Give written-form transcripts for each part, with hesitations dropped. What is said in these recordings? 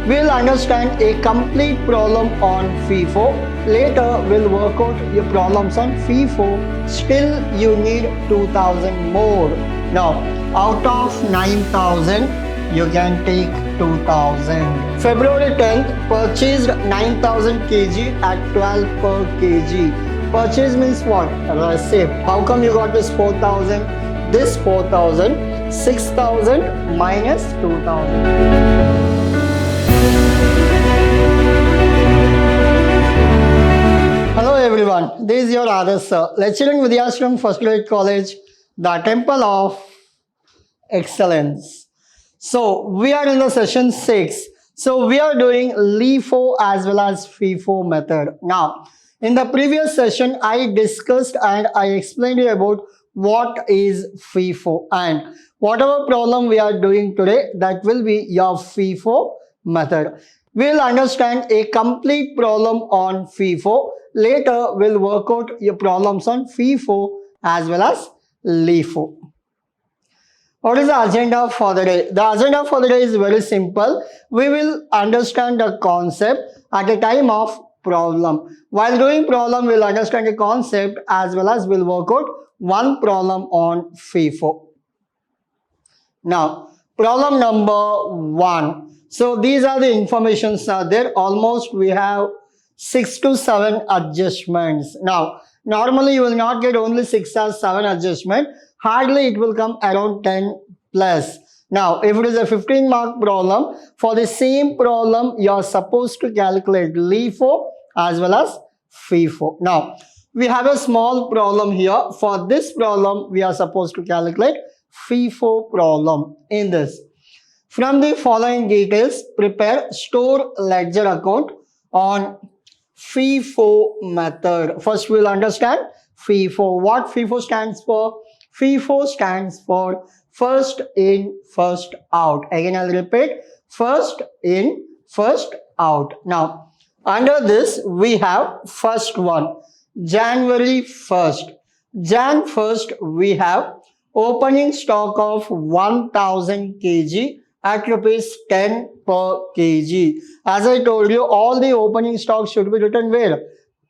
We'll understand a complete problem on FIFO. Later, we'll work out your problems on FIFO. Still, you need 2000 more. Now, out of 9000, you can take 2000. February 10th, purchased 9000 kg at 12 per kg. Purchase means what? Receipt. How come you got this 4000? This 4000, 6000 minus 2000. Hello everyone, this is your Adarsh sir, lecturer in Vidhyaashram First Grade College, the Temple of Excellence. So we are in the session 6. So we are doing LIFO as well as FIFO method. Now, in the previous session, I discussed and I explained you about what is FIFO, and whatever problem we are doing today, that will be your FIFO method. We will understand a complete problem on FIFO. Later, we'll work out your problems on FIFO as well as LIFO. What is the agenda for the day? The agenda for the day is very simple. We will understand the concept at the time of problem. While doing problem, we'll understand the concept as well as we'll work out one problem on FIFO. Now, problem number 1. So these are the informations are there. Almost we have 6 to 7 adjustments. Now, normally you will not get only 6 or 7 adjustment. Hardly it will come around 10 plus. Now, if it is a 15 mark problem, for the same problem, you are supposed to calculate LIFO as well as FIFO. Now, we have a small problem here. For this problem, we are supposed to calculate FIFO problem in this. From the following details, prepare store ledger account on FIFO method. First, we will understand FIFO. What FIFO stands for? FIFO stands for first in, first out. Again, I'll repeat, first in, first out. Now, under this, we have first one, January 1st. Jan 1st, we have opening stock of 1000 kg at rupees 10 per kg. As I told you, all the opening stock should be written where?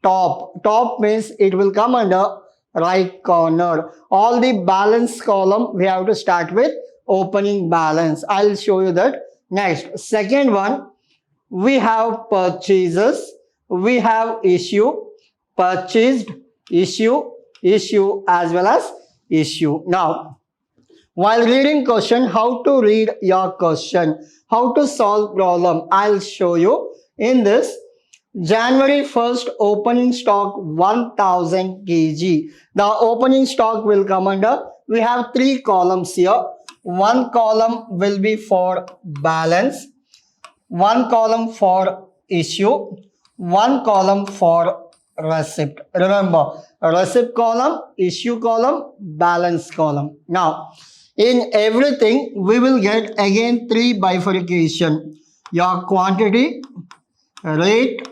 Top. Top means it will come under right corner. All the balance column, we have to start with opening balance. I'll show you that. Next, second one, we have purchases, we have issue, purchased, issue, issue as well as issue. Now, while reading question, how to read your question, how to solve problem, I'll show you in this. January 1st, opening stock 1000 kg. The opening stock will come under, we have 3 columns here. One column will be for balance, one column for issue, one column for receipt. Remember, receipt column, issue column, balance column. Now, in everything, we will get again 3 bifurcation. Your quantity, rate,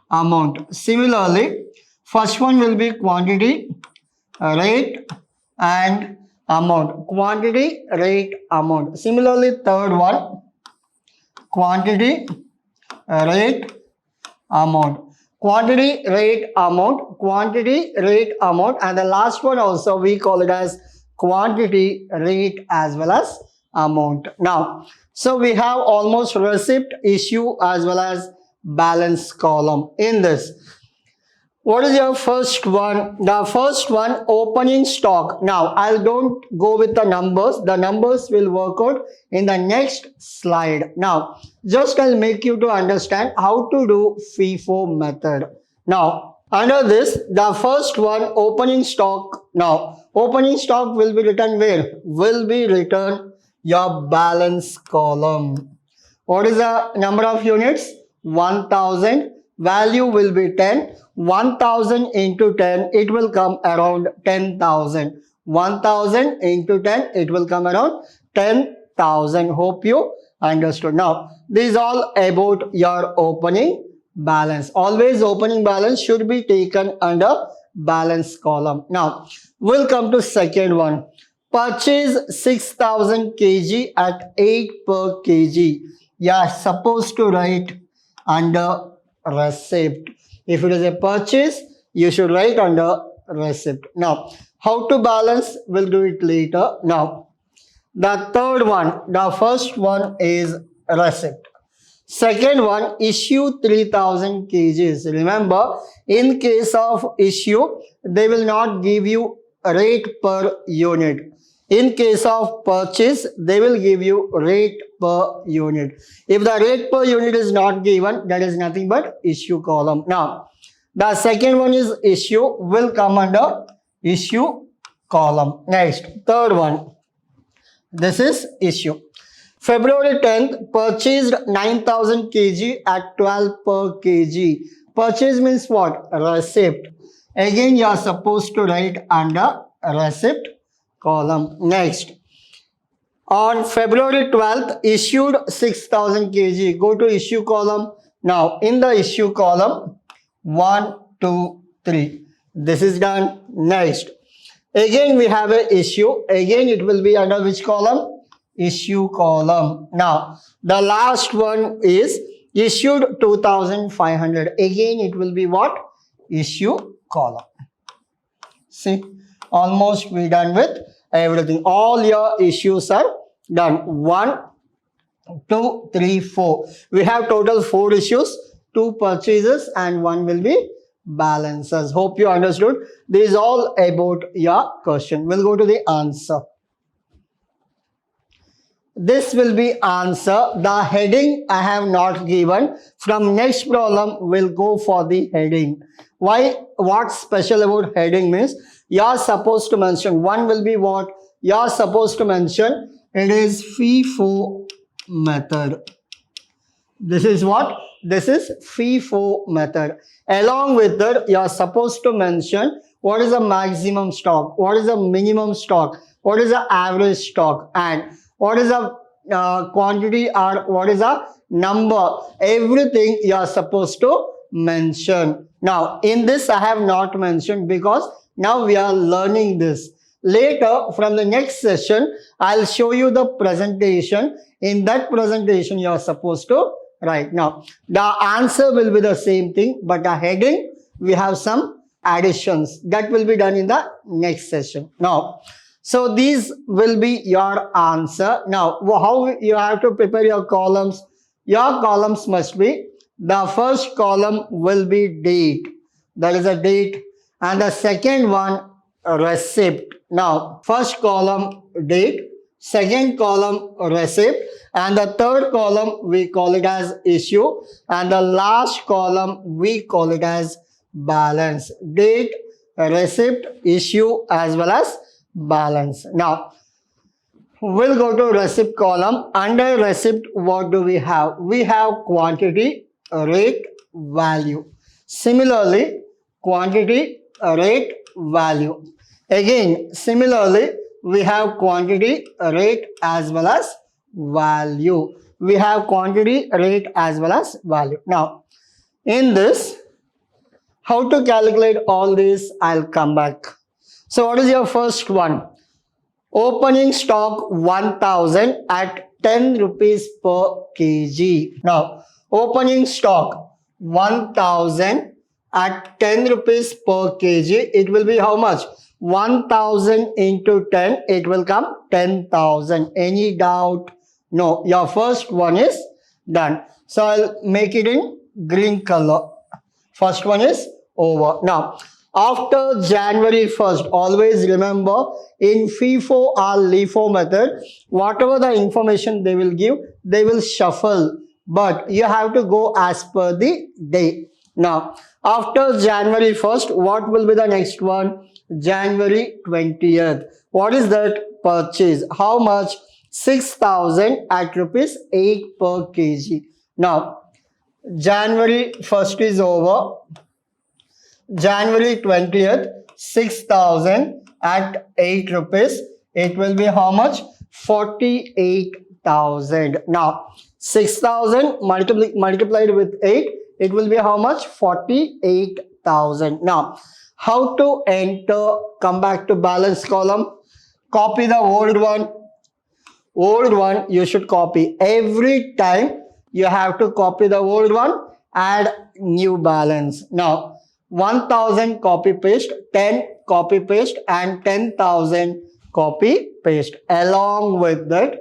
amount. Similarly, first one will be quantity, rate and amount. Quantity, rate, amount. Similarly, third one, quantity, rate, amount. Quantity, rate, amount, quantity, rate, amount, and the last one also we call it as quantity, rate as well as amount. Now, so we have almost receipt, issue as well as balance column in this. What is your first one? The first one, opening stock. Now, I don't go with the numbers. The numbers will work out in the next slide. Now, just I'll make you to understand how to do FIFO method. Now, under this, the first one, opening stock. Now, opening stock will be written where? Will be written your balance column. What is the number of units? 1000. Value will be 10. 1000 into 10, it will come around 10,000. 1000 into 10, it will come around 10,000. Hope you understood. Now, this is all about your opening balance. Always opening balance should be taken under balance column. Now, we'll come to second one. Purchase 6000 kg at 8 per kg. you are supposed to write under receipt. If it is a purchase, you should write under receipt. Now, how to balance, we'll do it later. Now, the third one, the first one is receipt. Second one, issue 3000 kgs. Remember, in case of issue, they will not give you a rate per unit. In case of purchase, they will give you rate per unit. If the rate per unit is not given, that is nothing but issue column. Now, the second one is issue, will come under issue column. Next, third one, this is issue. February 10th, purchased 9000 kg at 12 per kg. Purchase means what? Receipt. Again, you are supposed to write under receipt column. Next, on February 12th, issued 6000 kg. Go to issue column. Now, in the issue column, 1, 2, 3. This is done. Next, again we have a issue. Again, it will be under which column? Issue column. Now, the last one is issued 2500. Again, it will be what? Issue column. See, almost we done with everything. All your issues are done. 1, 2, 3, 4. We have total 4 issues, 2 purchases and 1 will be balances. Hope you understood. This is all about your question. We'll go to the answer. This will be answer. The heading I have not given. From next problem, we'll go for the heading. Why? What's special about heading means you are supposed to mention. One will be what? You are supposed to mention. It is FIFO method. This is what? This is FIFO method. Along with that, you are supposed to mention what is the maximum stock, what is the minimum stock, what is the average stock, and what is the quantity or what is the number. Everything you are supposed to mention. Now, in this I have not mentioned because now we are learning this. Later, from the next session, I'll show you the presentation. In that presentation, you are supposed to write. Now, the answer will be the same thing, but the heading, we have some additions. That will be done in the next session. Now, so these will be your answer. Now, how you have to prepare your columns? Your columns must be, the first column will be date. That is a date. And the second one, receipt. Now, first column date, second column receipt, and the third column we call it as issue, and the last column we call it as balance. Date, receipt, issue as well as balance. Now, we'll go to receipt column. Under receipt, what do we have? We have quantity, rate, value. Similarly, quantity, rate, value. Again, similarly, we have quantity, rate as well as value. We have quantity, rate as well as value. Now, in this, how to calculate all this, I'll come back. So, what is your first one? Opening stock 1000 at 10 rupees per kg. Now, opening stock 1000 at 10 rupees per kg. It will be how much? 1000 into 10. It will come 10,000. Any doubt? No. Your first one is done. So, I'll make it in green color. First one is over. Now, after January 1st, always remember in FIFO or LIFO method, whatever the information they will give, they will shuffle. But you have to go as per the day. Now, after January 1st, what will be the next one? January 20th. What is that? Purchase. How much? 6,000 at rupees 8 per kg. Now, January 1st is over. January 20th, 6,000 at 8 rupees. It will be how much? 48,000. Now, 6,000 multiplied with 8, it will be how much? 48,000. Now, how to enter? Come back to balance column. Copy the old one. Old one you should copy. Every time you have to copy the old one, add new balance. Now, 1000 copy paste, 10 copy paste, and 10,000 copy paste. Along with that,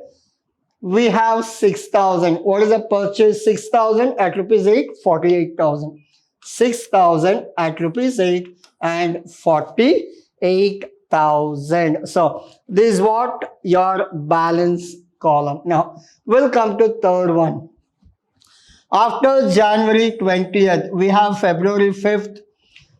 we have 6,000. What is the purchase? 6,000 at rupees 8, 48,000. 6,000 at rupees 8 and 48,000. So this is what your balance column. Now we'll come to third one. After January 20th, we have February 5th,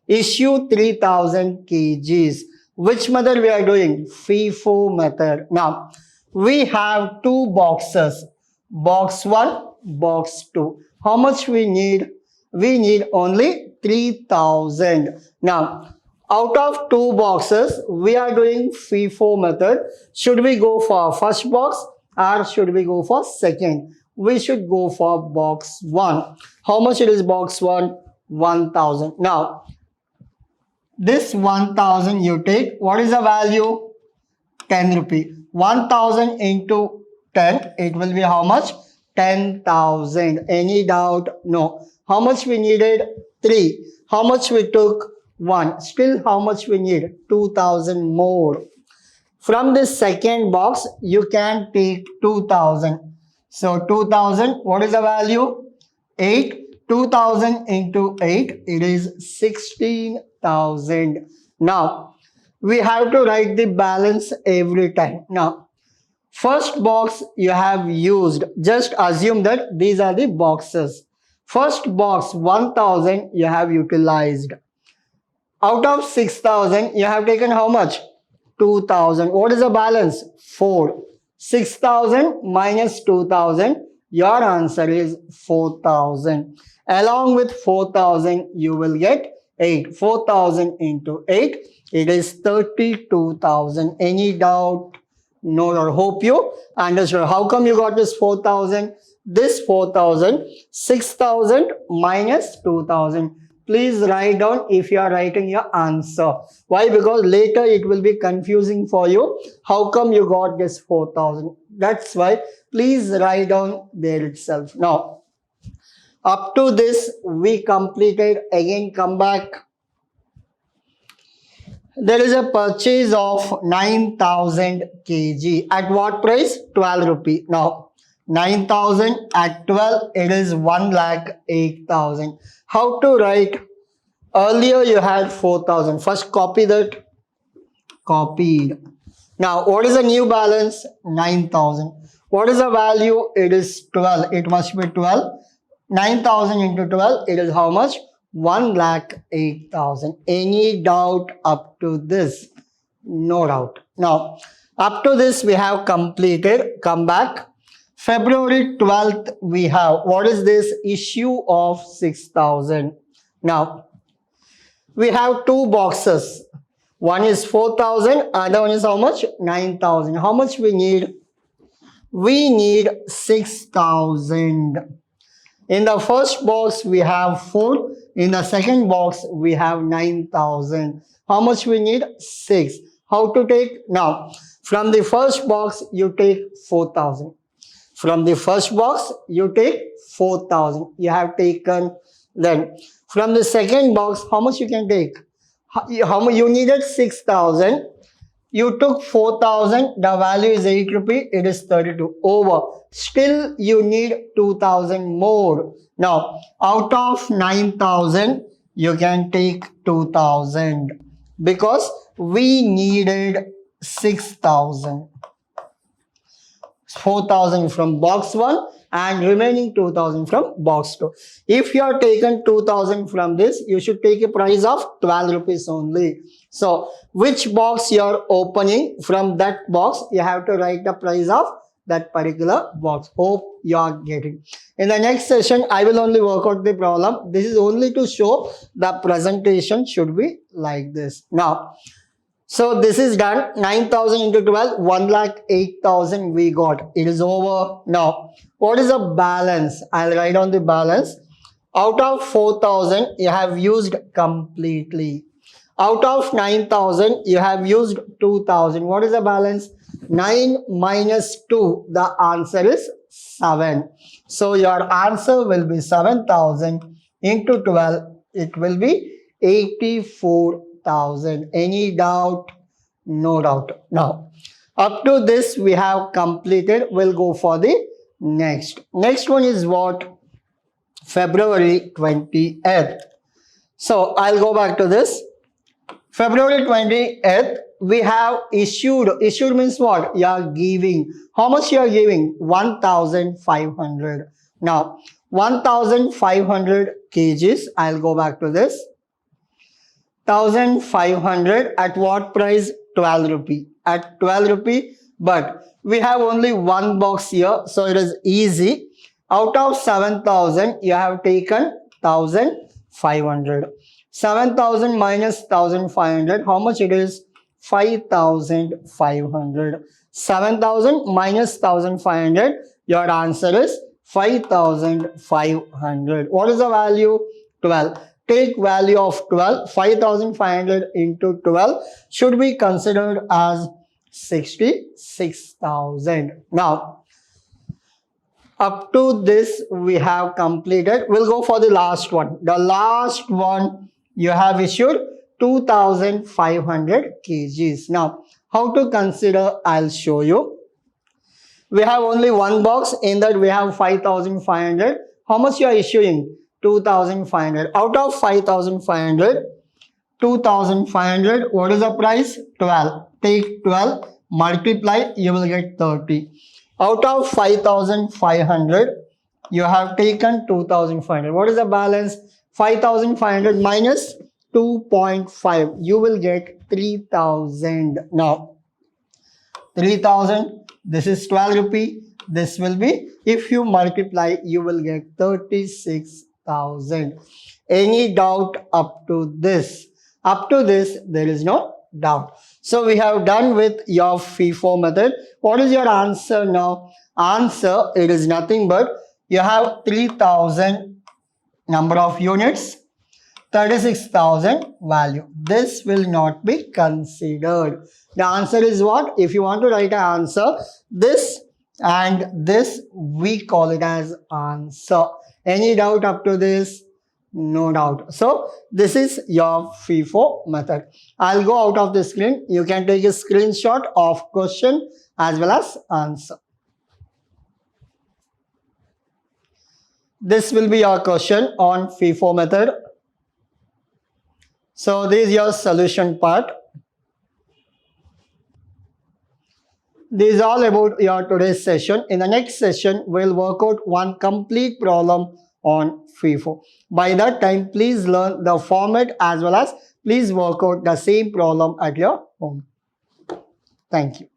issue 3,000 kgs. Which method we are doing? FIFO method. Now we have two boxes, box 1, box 2. How much we need? We need only 3,000. Now, out of two boxes, we are doing FIFO method. Should we go for first box or should we go for second? We should go for box 1. How much it is box 1? 1,000. Now, this 1,000 you take. What is the value? 10 rupee. 1,000 into 10, it will be how much? 10,000. Any doubt? No. How much we needed? 3. How much we took? 1. Still how much we need? 2,000 more. From this second box, you can take 2,000. So 2,000, what is the value? 8. 2,000 into 8, it is 16,000. Now, we have to write the balance every time. Now, first box you have used. Just assume that these are the boxes. First box 1,000 you have utilized. Out of 6,000 you have taken how much? 2,000. What is the balance? 4. 6,000 minus 2,000. Your answer is 4,000. Along with 4,000 you will get 8. 4,000 into 8, it is 32,000. Any doubt? No, I hope you understood. How come you got this 4,000? This 4,000, 6,000 minus 2,000. Please write down if you are writing your answer. Why? Because later it will be confusing for you. How come you got this 4,000? That's why please write down there itself. Now, up to this we completed. Again, come back. There is a purchase of 9,000 kg. At what price? 12 rupee. Now, 9,000 at 12, it is 1,08,000. How to write? Earlier you had 4,000. First copy that. Copied. Now, what is the new balance? 9,000. What is the value? It is 12. It must be 12. 9,000 into 12, it is how much? 1,08,000. Any doubt up to this? No doubt. Now, up to this we have completed. Come back. February 12th we have, what is this? Issue of 6,000. Now, we have two boxes. One is 4,000, other one is how much? 9,000. How much we need? We need 6,000. In the first box we have 4. In the second box we have 9,000. How much we need? 6. How to take? Now, from the first box you take 4,000. From the first box you take 4,000. You have taken. Then from the second box, how much you can take? How much you needed? 6,000. You took 4,000. The value is 8 rupee. It is 32. Over. Still you need 2,000 more. Now, out of 9,000, you can take 2,000 because we needed 6,000. 4,000 from box 1 and remaining 2,000 from box 2. If you are taken 2,000 from this, you should take a price of 12 rupees only. So, which box you are opening, from that box, you have to write the price of that particular box. Hope you are getting. In the next session, I will only work out the problem. This is only to show the presentation should be like this. Now, so this is done. 9,000 into 12, 1,08,000 we got. It is over. Now, what is the balance? I'll write down the balance. Out of 4,000, you have used completely. Out of 9,000, you have used 2,000. What is the balance? 9 minus 2. The answer is 7. So your answer will be 7,000 into 12. It will be 84,000. Any doubt? No doubt. Now, up to this we have completed. We'll go for the next. Next one is what? February 28th. So I'll go back to this. February 28th, we have issued. Issued means what? You are giving. How much you are giving? 1,500. Now, 1,500 kgs. I'll go back to this. 1,500 at what price? 12 rupee. At 12 rupee. But we have only one box here. So it is easy. Out of 7,000, you have taken 1,500. 7,000 minus 1,500, how much it is? 5,500. 7,000 minus 1,500, your answer is 5,500. What is the value? 12. Take value of 12. 5,500 into 12 should be considered as 66,000. Now, up to this we have completed. We'll go for the last one. The last one, you have issued 2,500 kgs. Now, how to consider? I'll show you. We have only one box. In that we have 5,500. How much you are issuing? 2,500. Out of 5,500, 2,500. What is the price? 12. Take 12, multiply, you will get 30. Out of 5,500, you have taken 2,500. What is the balance? 5,500 minus 2.5. You will get 3,000. Now, 3,000. This is 12 rupee. This will be, if you multiply, you will get 36,000. Any doubt up to this? Up to this, there is no doubt. So we have done with your FIFO method. What is your answer now? Answer, it is nothing but you have 3,000 number of units, 36,000 value. This will not be considered. The answer is what? If you want to write an answer, this and this, we call it as answer. Any doubt up to this? No doubt. So this is your FIFO method. I'll go out of the screen. You can take a screenshot of question as well as answer. This will be your question on FIFO method. So this is your solution part. This is all about your today's session. In the next session, we'll work out one complete problem on FIFO. By that time, please learn the format as well as please work out the same problem at your home. Thank you.